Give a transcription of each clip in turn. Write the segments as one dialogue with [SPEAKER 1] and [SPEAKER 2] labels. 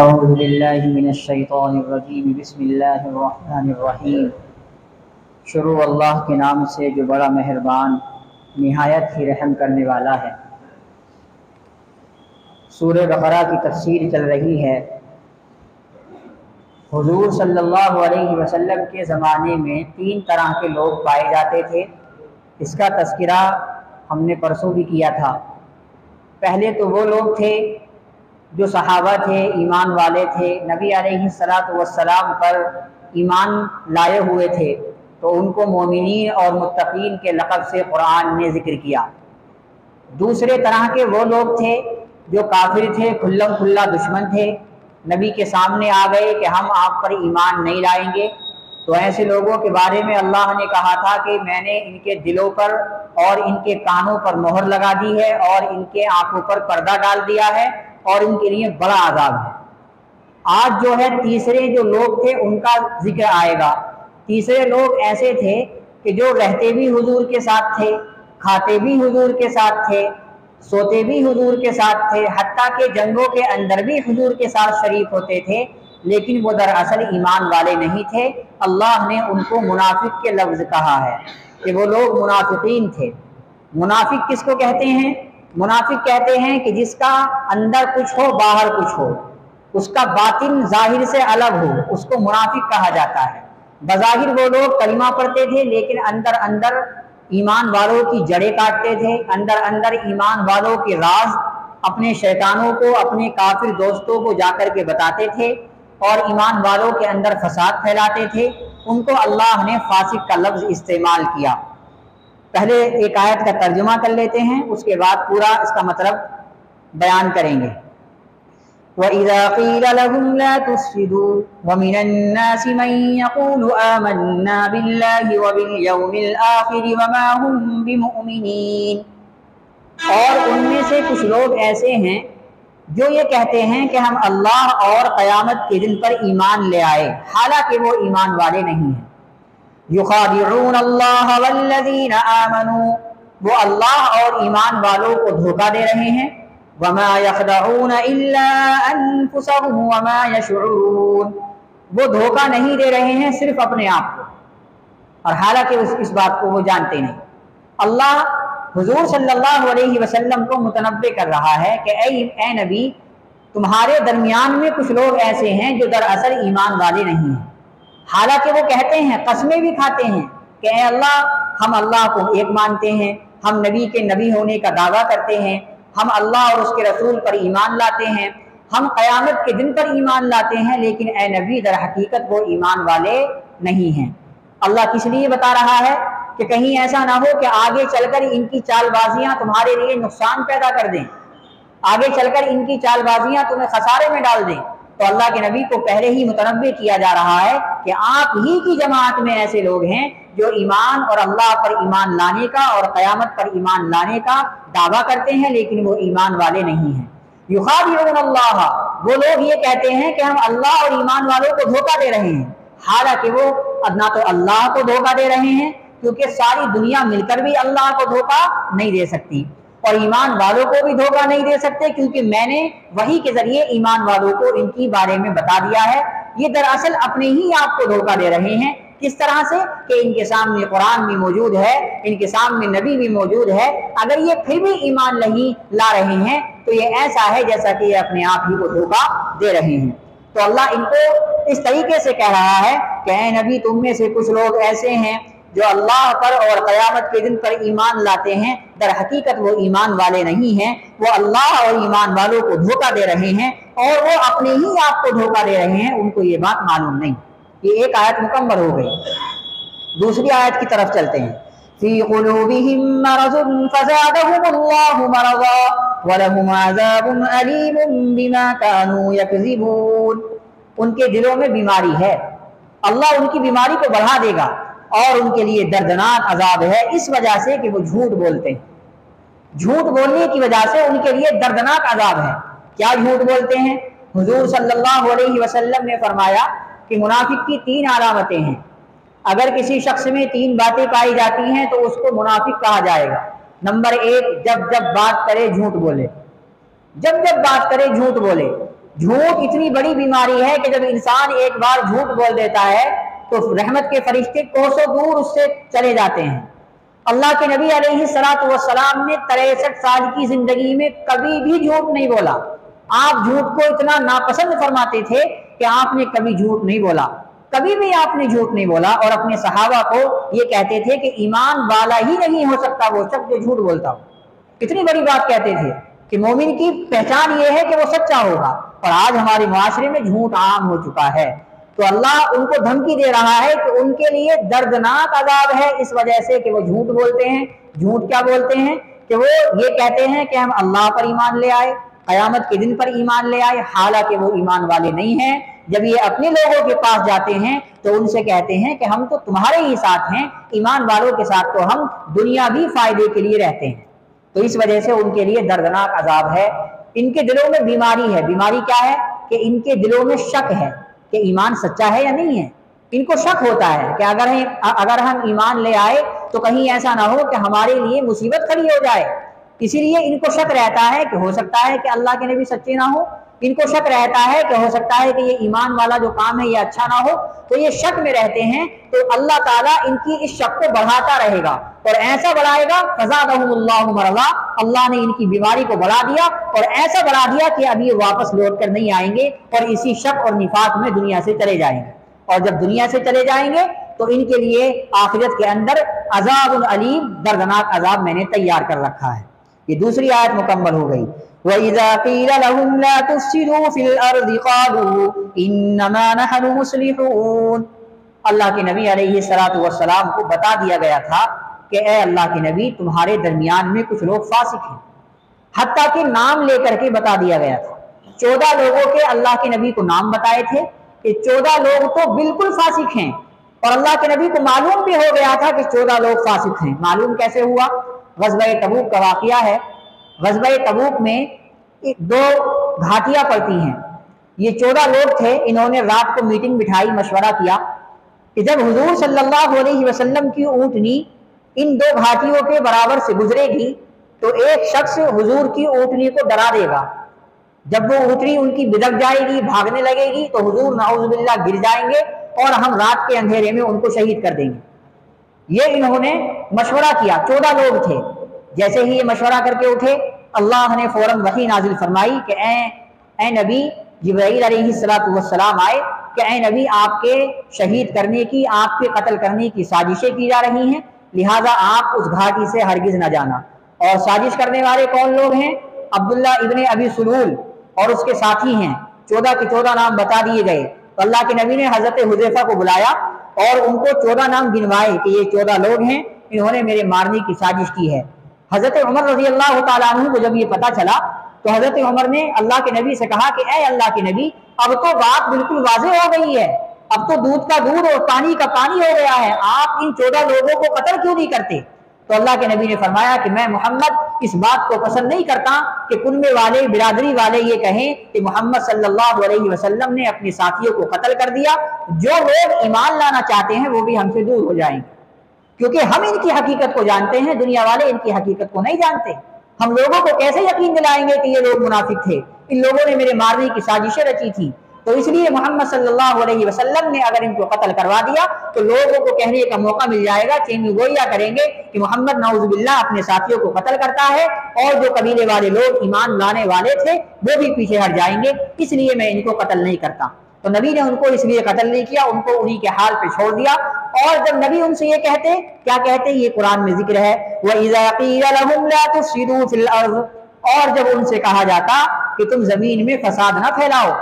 [SPEAKER 1] اعوذ باللہ من الشیطان الرجیم بسم اللہ الرحمن الرحیم۔ شروع اللہ کے نام سے جو بڑا مہربان نہایت ہی رحم کرنے والا ہے۔ سورہ بقرہ کی تفسیر چل رہی ہے۔ حضور صلی اللہ علیہ وسلم کے زمانے میں 3 طرح کے لوگ پائے جاتے تھے۔ اس کا تذکرہ ہم نے پرسوں بھی کیا تھا۔ پہلے تو وہ لوگ تھے جو صحابہ تھے، ایمان والے تھے، نبی علیہ السلام پر ایمان لائے ہوئے تھے، تو ان کو مومنین اور متقین کے لقب سے قرآن نے ذکر کیا۔ دوسرے طرح کے وہ لوگ تھے جو کافر تھے، کھلم کھلا دشمن تھے، نبی کے سامنے آ گئے کہ ہم آپ پر ایمان نہیں لائیں گے، تو ایسے لوگوں کے بارے میں اللہ نے کہا تھا کہ میں نے ان کے دلوں پر اور ان کے کانوں پر مہر لگا دی ہے اور ان کے آنکھوں پر پردہ ڈال دیا ہے اور ان کے لیے بڑا عذاب ہے۔ آج جو ہے تیسرے جو لوگ تھے ان کا ذکر آئے گا۔ تیسرے لوگ ایسے تھے کہ جو رہتے بھی حضور کے ساتھ تھے، کھاتے بھی حضور کے ساتھ تھے، سوتے بھی حضور کے ساتھ تھے، حتیٰ کہ جنگوں کے اندر بھی حضور کے ساتھ شریک ہوتے تھے، لیکن وہ دراصل ایمان والے نہیں تھے۔ اللہ نے ان کو منافق کے لفظ کہا ہے کہ وہ لوگ منافقین تھے۔ منافق کس کو کہتے ہیں؟ منافق کہتے ہیں کہ جس کا اندر کچھ ہو باہر کچھ ہو، اس کا باطن ظاہر سے الگ ہو، اس کو منافق کہا جاتا ہے۔ بظاہر وہ لوگ کلمہ پڑھتے تھے لیکن اندر اندر ایمان والوں کی جڑیں کاٹتے تھے، اندر اندر ایمان والوں کے راز اپنے شیطانوں کو، اپنے کافر دوستوں کو جا کر کے بتاتے تھے اور ایمان والوں کے اندر فساد پھیلاتے تھے۔ ان کو اللہ نے فاسق کا لفظ استعمال کیا۔ پہلے ایک آیت کا ترجمہ کر لیتے ہیں، اس کے بعد پورا اس کا مطلب بیان کریں گے۔ وَإِذَا قِيلَ لَهُمْ لَا تُفْسِدُوا وَمِنَ النَّاسِ مَن يَقُولُ آمَنَّا بِاللَّهِ وَبِالْيَوْمِ الْآخِرِ وَمَا هُمْ بِمُؤْمِنِينَ، اور ان میں سے کچھ لوگ ایسے ہیں جو یہ کہتے ہیں کہ ہم اللہ اور قیامت کے دن پر ایمان لے آئے، حالانکہ وہ ایمان والے نہیں ہیں۔ یخادعون اللہ والذین آمنوا، وہ اللہ اور ایمان والوں کو دھوکہ دے رہے ہیں۔ وما یخدعون الا انفسهم وما یشعرون، وہ دھوکہ نہیں دے رہے ہیں صرف اپنے آپ کو، اور حالانکہ اس بات کو وہ جانتے نہیں۔ اللہ حضور صلی اللہ علیہ وسلم کو متنبہ کر رہا ہے کہ اے نبی، تمہارے درمیان میں کچھ لوگ ایسے ہیں جو دراصل ایمان والے نہیں ہیں، حالانکہ وہ کہتے ہیں، قسمیں بھی کھاتے ہیں کہ اے اللہ، ہم اللہ کو ایک مانتے ہیں، ہم نبی کے نبی ہونے کا دعویٰ کرتے ہیں، ہم اللہ اور اس کے رسول پر ایمان لاتے ہیں، ہم قیامت کے دن پر ایمان لاتے ہیں، لیکن اے نبی در حقیقت وہ ایمان والے نہیں ہیں۔ اللہ کس لیے بتا رہا ہے کہ کہیں ایسا نہ ہو کہ آگے چل کر ان کی چال بازیاں تمہارے لیے نقصان پیدا کر دیں، آگے چل کر ان کی چال بازیاں تمہیں خسارے میں ڈال دیں۔ تو اللہ کے نبی کو پہلے ہی متنبہ کیا جا رہا ہے کہ آپ ہی کی جماعت میں ایسے لوگ ہیں جو ایمان اور اللہ پر ایمان لانے کا اور قیامت پر ایمان لانے کا دعویٰ کرتے ہیں، لیکن وہ ایمان والے نہیں ہیں۔ یخادعون اللہ، وہ لوگ یہ کہتے ہیں کہ ہم اللہ اور ایمان والوں کو دھوکہ دے رہے ہیں، حالانکہ وہ نہ تو اللہ کو دھوکہ دے رہے ہیں، کیونکہ ساری دنیا مل کر بھی اللہ کو دھوکہ نہیں دے سکتی، اور ایمان والوں کو بھی دھوکہ نہیں دے سکتے، کیونکہ میں نے وحی کے ذریعے ایمان والوں کو ان کی بارے میں بتا دیا ہے۔ یہ دراصل اپنے ہی آپ کو دھوکہ دے رہے ہیں۔ کس طرح سے؟ کہ ان کے سامنے قرآن بھی موجود ہے، ان کے سامنے نبی بھی موجود ہے، اگر یہ پھر بھی ایمان نہیں لا رہے ہیں تو یہ ایسا ہے جیسا کہ یہ اپنے آپ ہی کو دھوکہ دے رہے ہیں۔ تو اللہ ان کو اس طریقے سے کہہ رہا ہے کہ اے نبی، تم میں سے کچھ لوگ ایسے ہیں جو اللہ پر اور قیامت کے دن پر ایمان لاتے ہیں، در حقیقت وہ ایمان والے نہیں ہیں، وہ اللہ اور ایمان والوں کو دھوکہ دے رہے ہیں اور وہ اپنے ہی آپ کو دھوکہ دے رہے ہیں، ان کو یہ بات معلوم نہیں۔ یہ ایک آیت مکمل ہو گئی۔ دوسری آیت کی طرف چلتے ہیں۔ فی قلوبہم مرض فزادہم اللہ مرضا ولہم عذاب علیم بما کانوا یکذبون، ان کے دلوں میں بیماری ہے، اللہ ان کی بیماری کو بڑھا دے گا اور ان کے لیے دردناک عذاب ہے، اس وجہ سے کہ وہ جھوٹ بولتے ہیں۔ جھوٹ بولنے کی وجہ سے ان کے لیے دردناک عذاب ہے۔ کیا جھوٹ بولتے ہیں؟ حضور صلی اللہ علیہ وسلم نے فرمایا کہ منافق کی 3 علامتیں ہیں۔ اگر کسی شخص میں 3 باتیں پائی جاتی ہیں تو اس کو منافق کہا جائے گا۔ نمبر 1، جب بات کرے جھوٹ بولے، جب بات کرے جھوٹ بولے۔ جھوٹ اتنی بڑی بیماری ہے کہ جب انسان ایک بار جھوٹ بول دیتا ہے تو رحمت کے فرشتے کوسوں دور اس سے چلے جاتے ہیں۔ اللہ کے نبی علیہ الصلوۃ والسلام نے 63 سال کی زندگی میں کبھی بھی جھوٹ نہیں بولا۔ آپ جھوٹ کو اتنا ناپسند فرماتے تھے کہ آپ نے کبھی جھوٹ نہیں بولا، کبھی بھی آپ نے جھوٹ نہیں بولا، اور اپنے صحابہ کو یہ کہتے تھے کہ ایمان والا ہی نہیں ہو سکتا وہ شخص جو جھوٹ بولتا ہو۔ کتنی بڑی بات کہتے تھے کہ مومن کی پہچان یہ ہے کہ وہ سچا ہوگا، اور آج ہمارے معاشرے میں جھوٹ عام ہو چکا ہے۔ تو اللہ ان کو دھمکی دے رہا ہے کہ ان کے لیے دردناک عذاب ہے اس وجہ سے کہ وہ جھوٹ بولتے ہیں۔ جھوٹ کیا بولتے ہیں؟ کہ وہ یہ کہتے ہیں کہ ہم اللہ پر ایمان لے آئے، قیامت کے دن پر ایمان لے آئے، حالانکہ وہ ایمان والے نہیں ہیں۔ جب یہ اپنے لوگوں کے پاس جاتے ہیں تو ان سے کہتے ہیں کہ ہم تو تمہارے ہی ساتھ ہیں، ایمان والوں کے ساتھ تو ہم دنیاوی فائدے کے لیے رہتے ہیں۔ تو اس وجہ سے ان کے لیے دردناک عذاب ہے۔ ان کے دلوں میں بیماری ہے۔ بیماری کیا ہے؟ کہ ان کے دلوں میں شک ہے کہ ایمان سچا ہے یا نہیں ہے۔ ان کو شک ہوتا ہے کہ اگر ہم ایمان لے آئے تو کہیں ایسا نہ ہو کہ ہمارے لیے مصیبت کھڑی ہو جائے، اسی لیے ان کو شک رہتا ہے کہ ہو سکتا ہے کہ اللہ کے نبی سچے نہ ہو، ان کو شک رہتا ہے کہ ہو سکتا ہے کہ یہ ایمان والا جو کام ہے یہ اچھا نہ ہو، تو یہ شک میں رہتے ہیں۔ تو اللہ تعالیٰ ان کی اس شک کو بڑھاتا رہے گا، اور ایسا بڑھائے گا فزادہم اللہ مرضا، اللہ نے ان کی بیماری کو بڑھا دیا، اور ایسا بڑھا دیا کہ اب یہ واپس لوٹ کر نہیں آئیں گے، اور اسی شک اور نفاق میں دنیا سے چلے جائیں گے۔ اور جب دنیا سے چلے جائیں گے تو ان کے لیے آخرت کے اندر عذاب علیم، دردناک عذاب میں نے تیار کر رکھا ہے۔ یہ دوسری آیت مکمل ہو گئی۔ وَإِذَا قِيلَ لَهُمْ لَا تُفْسِدُوا فِي الْأَرْضِ قَالُوا إِنَّمَا نَحْنُ مُصْلِحُونَ۔ اللہ کے نبی علیہ الصلوۃ والسلام کو بتا دیا گیا تھا کہ اے اللہ کے نبی تمہارے درمیان میں کچھ لوگ فاسق ہیں، حتیٰ کہ نام لے کر کے بتا دیا گیا تھا۔ 14 لوگوں کے اللہ کے نبی کو نام بتائے تھے کہ 14 لوگ تو بالکل فاسق ہیں، اور اللہ کے نبی کو معلوم بھی ہو گیا تھا کہ 14 لوگ فاسق ہیں۔ معلوم کیسے ہوا؟ غزوہ تبوک کا واقعہ ہے۔ غزوہ تبوک میں 2 گھاٹیاں پڑتی ہیں۔ یہ 14 لوگ تھے، انہوں نے رات کو میٹنگ بٹھائی، مشورہ کیا کہ جب حضور صلی اللہ علیہ وسلم کی اونٹنی ان 2 گھاٹیوں کے برابر سے گزرے گی تو ایک شخص حضور کی اونٹنی کو ڈرا دے گا۔ جب وہ اونٹنی ان کی بدک جائے گی، بھاگنے لگے گی، تو حضور نعوذ باللہ گر جائیں گے اور ہم رات کے اندھیرے میں ان کو شہید کر دیں گے۔ یہ انہوں نے مشورہ کیا، 14 لوگ تھے۔ جیسے ہی یہ مشورہ کر کے اٹھے، اللہ نے فوراً وحی نازل فرمائی کہ اے نبی، جبرائیل علیہ السلام آئے کہ اے نبی آپ کے شہید کرنے کی، آپ کے قتل کرنے کی سازشیں کی جا رہی ہیں، لہٰذا آپ اس گھاٹی سے ہرگز نہ جانا۔ اور سازش کرنے والے کون لوگ ہیں؟ عبداللہ ابن ابی سلول اور اس کے ساتھی ہیں۔ 14 کے 14 نام بتا دیے گئے۔ تو اللہ کے نبی نے حضرت حذیفہ کو بلایا اور ان کو 14 نام گنوائے کہ یہ 14 لوگ ہیں، انہوں نے میرے مارنے کی سازش کی ہے۔ حضرت عمر رضی اللہ تعالیٰ عنہ کو جب یہ پتا چلا تو حضرت عمر نے اللہ کے نبی سے کہا کہ اے اللہ کے نبی، اب تو بات بالکل واضح ہو گئی ہے، اب تو دودھ کا دودھ اور پانی کا پانی ہو گیا ہے، آپ ان 14 لوگوں کو قتل کیوں نہیں کرتے؟ تو اللہ کے نبی نے فرمایا کہ میں محمد اس بات کو پسند نہیں کرتا کہ کنبے والے، برادری والے یہ کہیں کہ محمد صلی اللہ علیہ وسلم نے اپنے ساتھیوں کو قتل کر دیا۔ جو لوگ ایمان لانا چاہتے ہیں وہ بھی ہم سے دور ہو جائیں گے، کیونکہ ہم ان کی حقیقت کو جانتے ہیں، دنیا والے ان کی حقیقت کو نہیں جانتے۔ ہم لوگوں کو کیسے یقین دلائیں گے کہ یہ لوگ منافق تھے، ان لوگوں نے میرے مارنے کی سازشیں رچی تھی۔ تو اس لیے محمد صلی اللہ علیہ وسلم نے اگر ان کو قتل کروا دیا تو لوگوں کو کہنے کا موقع مل جائے گا، چین گوئیاں کریں گے کہ محمد نعوذ باللہ اپنے ساتھیوں کو قتل کرتا ہے، اور جو قبیلے والے لوگ ایمان لانے والے تھے وہ بھی پیچھے ہٹ جائیں گے، اس لیے میں ان کو قتل نہیں کرتا۔ تو نبی نے ان کو اس لیے قتل نہیں کیا، ان کو انہی کے حال پہ چھوڑ دیا۔ اور جب نبی ان سے یہ کہتے، کیا کہتے؟ یہ قرآن میں ذکر ہے، وَإِذَا قِيلَ لَهُمْ لَا تُفْسِدُوا فِي الْأَرْضِ، اور جب ان سے کہا جاتا کہ تم زمین میں فساد نہ پھیلاؤ،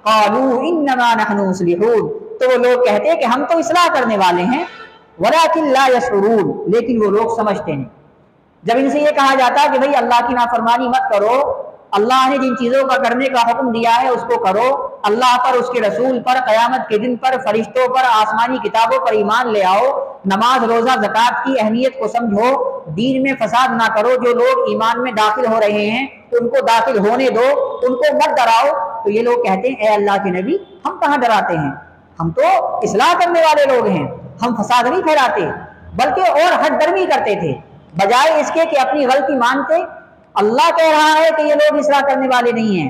[SPEAKER 1] قَالُوا إِنَّمَا نَحْنُ مُصْلِحُونَ، تو وہ لوگ کہتے کہ ہم تو اصلاح کرنے والے ہیں، وَلَكِنْ لَا يَشْعُرُونَ، لیکن وہ لوگ سمجھتے نہیں۔ جب ان سے یہ کہا جاتا کہ بھئی اللہ کی نافرمانی مت کرو، اللہ نے جن چیزوں کا کرنے کا حکم دیا ہے اس کو کرو، اللہ پر، اس کے رسول پر، قیامت کے دن پر، فرشتوں پر، آسمانی کتابوں پر ایمان لے آؤ، نماز روزہ زکوٰۃ کی اہمیت کو سمجھو، دین میں فساد نہ کرو، جو لوگ ایمان میں داخل ہو رہے ہیں ان کو داخل ہونے دو، ان کو مت ڈراؤ، تو یہ لوگ کہتے ہیں اے اللہ کے نبی ہم کہاں ڈراتے ہیں، ہم تو اصلاح کرنے والے لوگ ہیں، ہم فساد نہیں پھیلاتے، بلکہ اور ہٹ درمی کرتے تھے، بجائے اس کے کہ اپنی غلطی مانتے۔ اللہ کہہ رہا ہے کہ یہ لوگ اصلاح کرنے والے نہیں ہیں،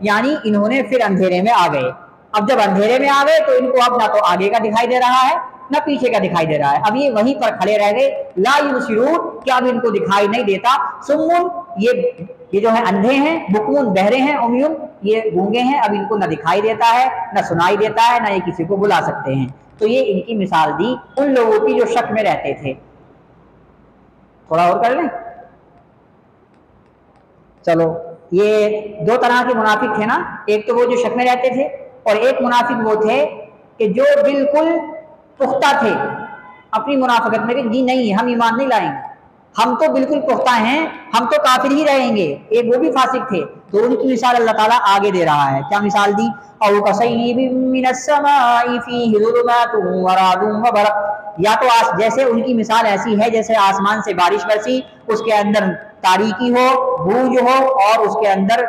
[SPEAKER 1] یعنی انہوں نے پھر اندھیرے میں آ گئے. اب جب اندھیرے میں آ گئے تو ان کو اب نہ تو آگے کا دکھائی دے رہا ہے نہ پیچھے کا دکھائی دے رہا ہے. اب یہ وہیں پر کھڑے رہ گئے. لا یبصرون کہ اب ان کو دکھائی نہیں دیتا. سمون یہ جو ہے اندھے ہیں, بکمون بہرے ہیں, عمیون یہ گونگے ہیں, اب ان کو نہ دکھائی دیتا ہے نہ سنائی دیتا ہے نہ یہ کسی کو بلا سکتے ہیں. تو یہ ان کی مثال دی ان لوگوں کی جو شک میں رہتے تھے. تھوڑا اور کر لیں. چلو یہ دو طرح کے منافق تھے نا, ایک تو وہ جو شک میں رہتے تھے اور ایک منافق وہ تھے کہ جو بالکل پختہ تھے اپنی منافقت میں کہ جی نہیں ہم ایمان نہیں لائیں گے, ہم تو بالکل پختہ ہیں, ہم تو کافر ہی رہیں گے. ایک وہ بھی فاسق تھے. تو ان کی مثال اللہ تعالیٰ آگے دے رہا ہے. کیا مثال دی؟ او کصیب من السماء فیہ ظلمات ورعد وبرق, یا تو جیسے ان کی مثال ایسی ہے جیسے آسمان سے بارش برسی, اس کے اندر تاریکی ہو, گونج ہو اور اس کے اندر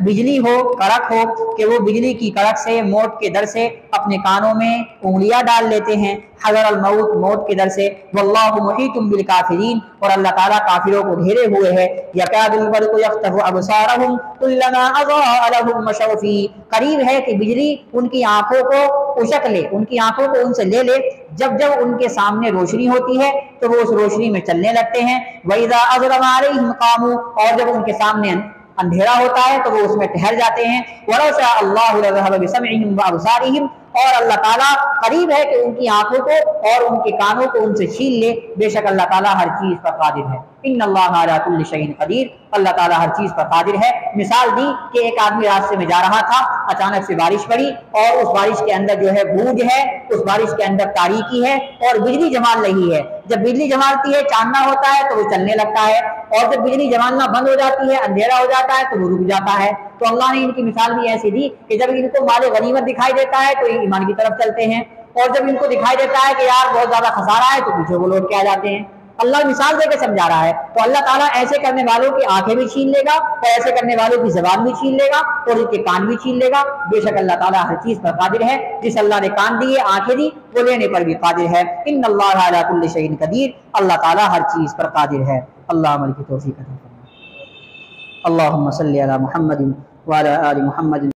[SPEAKER 1] بجلی ہو, کڑک ہو, کہ وہ بجلی کی کڑک سے موت کے ڈر سے اپنے کانوں میں انگلیاں ڈال لیتے ہیں, حذر الموت, موت کے ڈر سے. واللہ محیط بالکافرین, اور اللہ تعالیٰ کافروں کو گھیرے ہوئے ہے. یکاد البرق یخطف ابصارہم کلما اضاء لہم مشوا فیہ, قریب ہے کہ بجلی ان کی آنکھوں کو اشک لے, ان کی آنکھوں کو ان سے لے لے, جب جب ان کے سامنے روشنی ہوتی ہے تو وہ اس روشنی میں چلنے لگتے ہیں. وَإِذَا أَظْلَمَ عَلَيْهِمْ قَامُوا, اور جب ان کے سامنے اندھیرا ہوتا ہے تو وہ اس میں ٹھہر جاتے ہیں. وَلَوْ شَاءَ اللَّهُ لَذَهَبَ بِسَمْعِهِمْ وَأَبْصَارِهِمْ, اور اللہ تعالیٰ قریب ہے کہ ان کی آنکھوں کو اور ان کے کانوں کو ان سے چھین لے. بے شک اللہ تعالیٰ ہر چیز پر قادر ہے. ان اللہ علی کل شیء قدیر, اللہ تعالیٰ ہر چیز پر قادر ہے. مثال دی کہ ایک آدمی راستے میں جا رہا تھا, اچانک سے بارش پڑی اور اس بارش کے اندر جو ہے گونج ہے, اس بارش کے اندر تاریکی ہے اور بجلی جمال رہی ہے. جب بجلی جمالتی ہے, چاندنا ہوتا ہے تو وہ چلنے لگتا ہے, اور جب بجلی جمالنا بند ہو جاتی ہے, اندھیرا ہو جاتا ہے تو وہ رک جاتا ہے. تو اللہ نے ان کی مثال بھی ایسی دی کہ جب ان کو مال غنیمت دکھائی دیتا ہے تو یہ ایمان کی طرف چلتے ہیں, اور جب ان کو دکھائی دیتا ہے کہ یار بہت زیادہ خسارہ ہے تو پیچھے وہ لوٹ کے آ جاتے ہیں. اللہ مثال دے کے سمجھا رہا ہے. تو اللہ تعالیٰ ایسے کرنے والوں کی آنکھیں بھی چھین لے گا اور ایسے کرنے والوں کی زبان بھی چھین لے گا اور ان کے کان بھی چھین لے گا. بے شک اللہ تعالیٰ ہر چیز پر قادر ہے. جس اللہ نے کان دیے, آنکھیں دی, وہ لینے پر بھی قادر ہے. ان اللہ علی کل شیء قدیر, اللہ تعالیٰ ہر چیز پر قادر ہے. اللہ عمل کی توفیق عطا فرمائے. اللہم صلی علی محمد وعلی آل محمد.